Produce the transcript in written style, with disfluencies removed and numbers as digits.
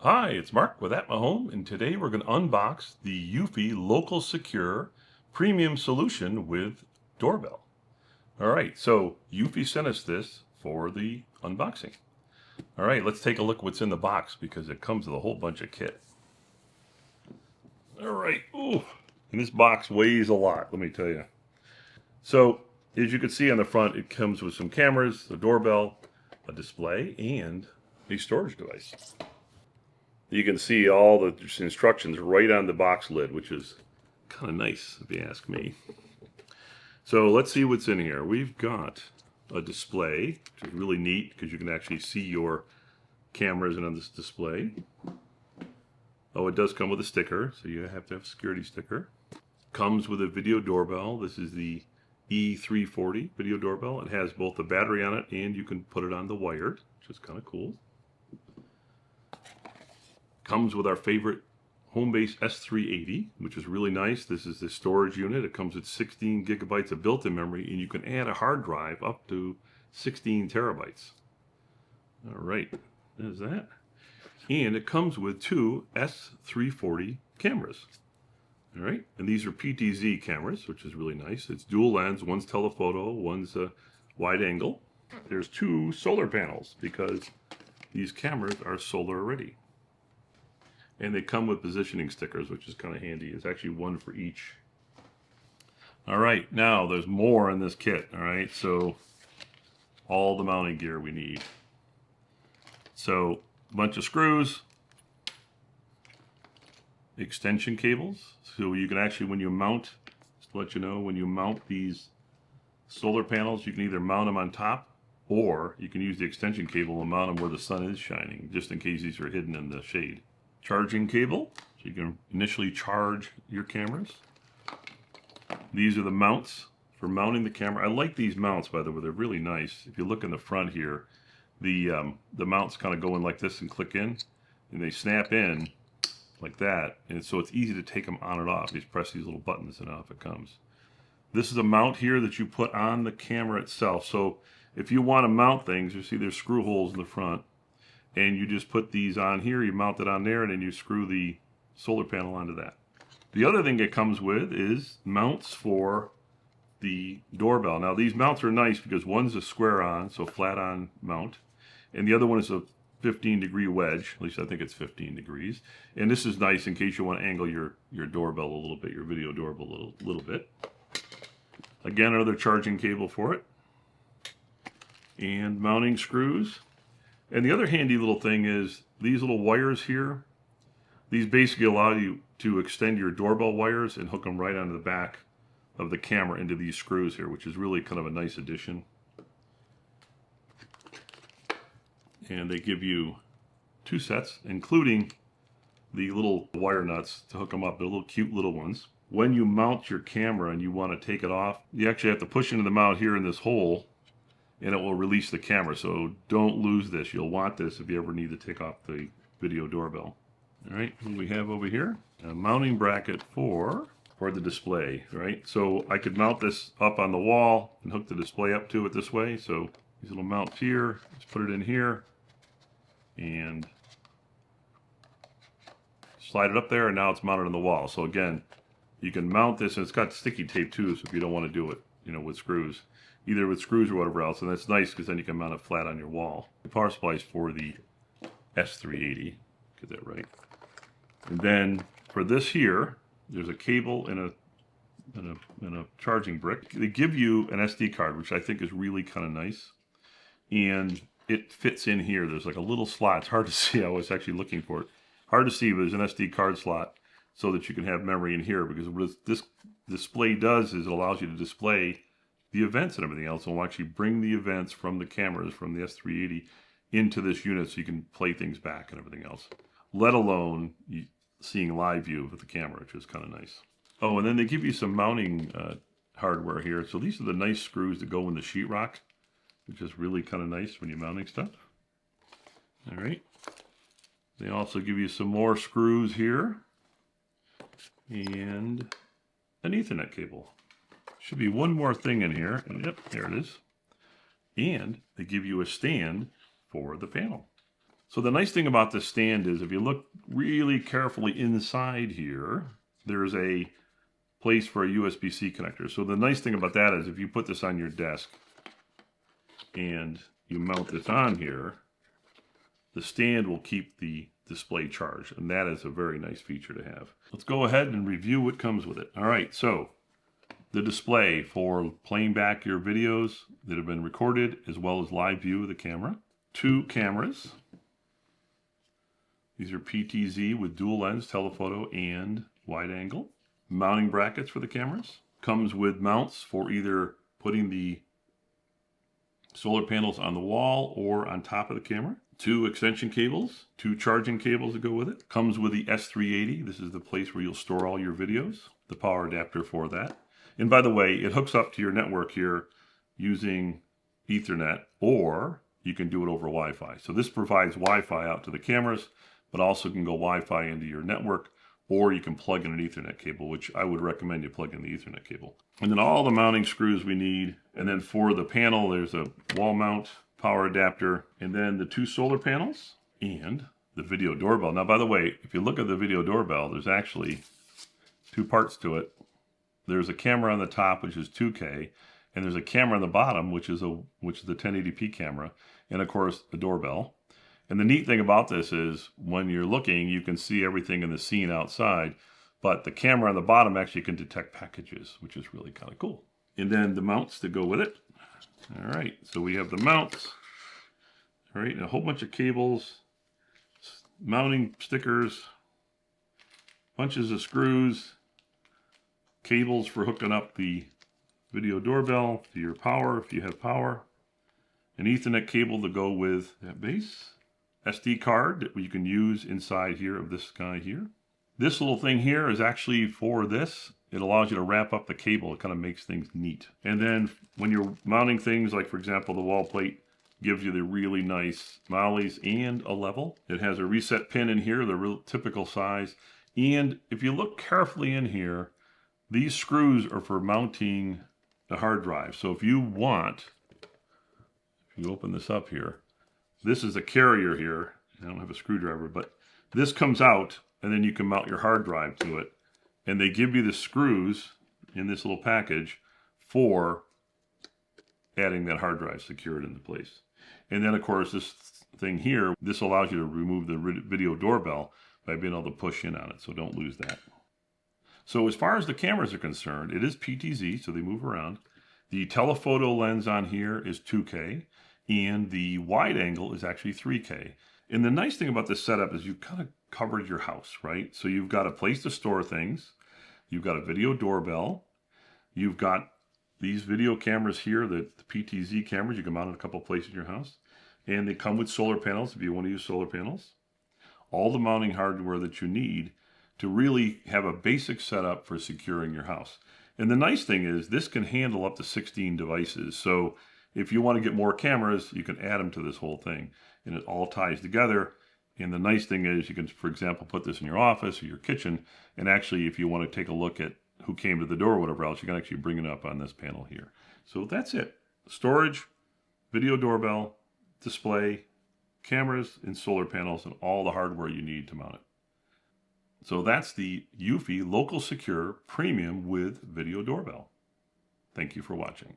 Hi, it's Mark with At My Home, and today we're going to unbox the eufy LocalSecure Premium Solution with Doorbell. All right, so eufy sent us this for the unboxing. All right, let's take a look what's in the box because it comes with a whole bunch of kit. All right, ooh, and this box weighs a lot, let me tell you. So, as you can see on the front, it comes with some cameras, a doorbell, a display, and a storage device. You can see all the instructions right on the box lid, which is kind of nice if you ask me. So let's see what's in here. We've got a display, which is really neat because you can actually see your cameras on this display. Oh, it does come with a sticker, so you have to have a security sticker. Comes with a video doorbell. This is the E340 video doorbell. It has both the battery on it and you can put it on the wire, which is kind of cool. Comes with our favorite HomeBase S380, which is really nice. This is the storage unit. It comes with 16 gigabytes of built-in memory, and you can add a hard drive up to 16 terabytes. All right, there's that. And it comes with two S340 cameras. All right, and these are PTZ cameras, which is really nice. It's dual lens, one's telephoto, one's a wide angle. There's two solar panels because these cameras are solar ready. And they come with positioning stickers, which is kind of handy. It's actually one for each. All right, now there's more in this kit. All right, so all the mounting gear we need. So a bunch of screws, extension cables. So you can actually, when you mount, just to let you know, when you mount these solar panels, you can either mount them on top or you can use the extension cable and mount them where the sun is shining, just in case these are hidden in the shade. Charging cable, so you can initially charge your cameras. These are the mounts for mounting the camera. I like these mounts, by the way, they're really nice. If you look in the front here, the mounts kind of go in like this and click in, and they snap in like that, and so it's easy to take them on and off. You just press these little buttons and off it comes. This is a mount here that you put on the camera itself. So if you want to mount things, you see there's screw holes in the front. And you just put these on here, you mount it on there, and then you screw the solar panel onto that. The other thing it comes with is mounts for the doorbell. Now these mounts are nice because one's a square on, so flat on mount, and the other one is a 15-degree wedge, at least I think it's 15 degrees. And this is nice in case you want to angle your doorbell a little bit, your video doorbell a little bit. Again, another charging cable for it. And mounting screws. And the other handy little thing is these little wires here. These basically allow you to extend your doorbell wires and hook them right onto the back of the camera into these screws here, which is really kind of a nice addition. And they give you two sets, including the little wire nuts to hook them up. They're little cute little ones. When you mount your camera and you want to take it off, you actually have to push into the mount here in this hole, and it will release the camera. So don't lose this. You'll want this if you ever need to take off the video doorbell. All right, what do we have over here? A mounting bracket for the display, right? So I could mount this up on the wall and hook the display up to it this way. So these little mounts here, just put it in here and slide it up there, and now it's mounted on the wall. So again, you can mount this, and it's got sticky tape too, so if you don't want to do it, you know, with screws, either with screws or whatever else, and that's nice because then you can mount it flat on your wall. The power supply is for the S380, get that right. And then for this here, there's a cable and a charging brick. They give you an SD card, which I think is really kind of nice, and it fits in here. There's like a little slot. It's hard to see. I was actually looking for it. Hard to see, but there's an SD card slot so that you can have memory in here, because what this display does is it allows you to display the events and everything else. And will actually bring the events from the cameras from the S380 into this unit so you can play things back and everything else, let alone seeing live view of the camera, which is kind of nice. Oh, and then they give you some mounting hardware here. So these are the nice screws that go in the sheetrock, which is really kind of nice when you're mounting stuff. All right. They also give you some more screws here and an Ethernet cable. Should be one more thing in here. Yep, there it is. And they give you a stand for the panel. So the nice thing about this stand is if you look really carefully inside here, there's a place for a USB-C connector. So the nice thing about that is if you put this on your desk and you mount this on here, the stand will keep the display charged, and that is a very nice feature to have. Let's go ahead and review what comes with it. All right, so the display for playing back your videos that have been recorded as well as live view of the camera. 2 cameras. These are PTZ with dual lens, telephoto, and wide angle. Mounting brackets for the cameras. Comes with mounts for either putting the solar panels on the wall or on top of the camera. 2 extension cables, 2 charging cables that go with it. Comes with the S380. This is the place where you'll store all your videos. The power adapter for that. And by the way, it hooks up to your network here using Ethernet, or you can do it over Wi-Fi. So this provides Wi-Fi out to the cameras, but also can go Wi-Fi into your network, or you can plug in an Ethernet cable, which I would recommend you plug in the Ethernet cable. And then all the mounting screws we need. And then for the panel, there's a wall mount, power adapter, and then the 2 solar panels and the video doorbell. Now, by the way, if you look at the video doorbell, there's actually 2 parts to it. There's a camera on the top, which is 2K, and there's a camera on the bottom, which is the 1080p camera, and of course the doorbell. And the neat thing about this is when you're looking, you can see everything in the scene outside, but the camera on the bottom actually can detect packages, which is really kind of cool. And then the mounts that go with it. All right, so we have the mounts. All right, and a whole bunch of cables, mounting stickers, bunches of screws, cables for hooking up the video doorbell to your power if you have power, an Ethernet cable to go with that base, SD card that you can use inside here of this guy here. This little thing here is actually for this. It allows you to wrap up the cable. It kind of makes things neat. And then when you're mounting things, like for example, the wall plate gives you the really nice mollies and a level. It has a reset pin in here, the real typical size. And if you look carefully in here, these screws are for mounting the hard drive. So if you want, if you open this up here, this is a carrier here. I don't have a screwdriver, but this comes out and then you can mount your hard drive to it. And they give you the screws in this little package for adding that hard drive secured into place. And then of course this thing here, this allows you to remove the video doorbell by being able to push in on it. So don't lose that. So as far as the cameras are concerned, it is PTZ, so they move around. The telephoto lens on here is 2K. And the wide angle is actually 3K. And the nice thing about this setup is you've kind of covered your house, right? So you've got a place to store things. You've got a video doorbell. You've got these video cameras here, the PTZ cameras. You can mount in a couple places in your house. And they come with solar panels if you want to use solar panels. All the mounting hardware that you need to really have a basic setup for securing your house. And the nice thing is this can handle up to 16 devices. So if you want to get more cameras, you can add them to this whole thing. And it all ties together. And the nice thing is you can, for example, put this in your office or your kitchen. And actually, if you want to take a look at who came to the door or whatever else, you can actually bring it up on this panel here. So that's it. Storage, video doorbell, display, cameras, and solar panels, and all the hardware you need to mount it. So that's the eufy LocalSecure Premium with Video Doorbell. Thank you for watching.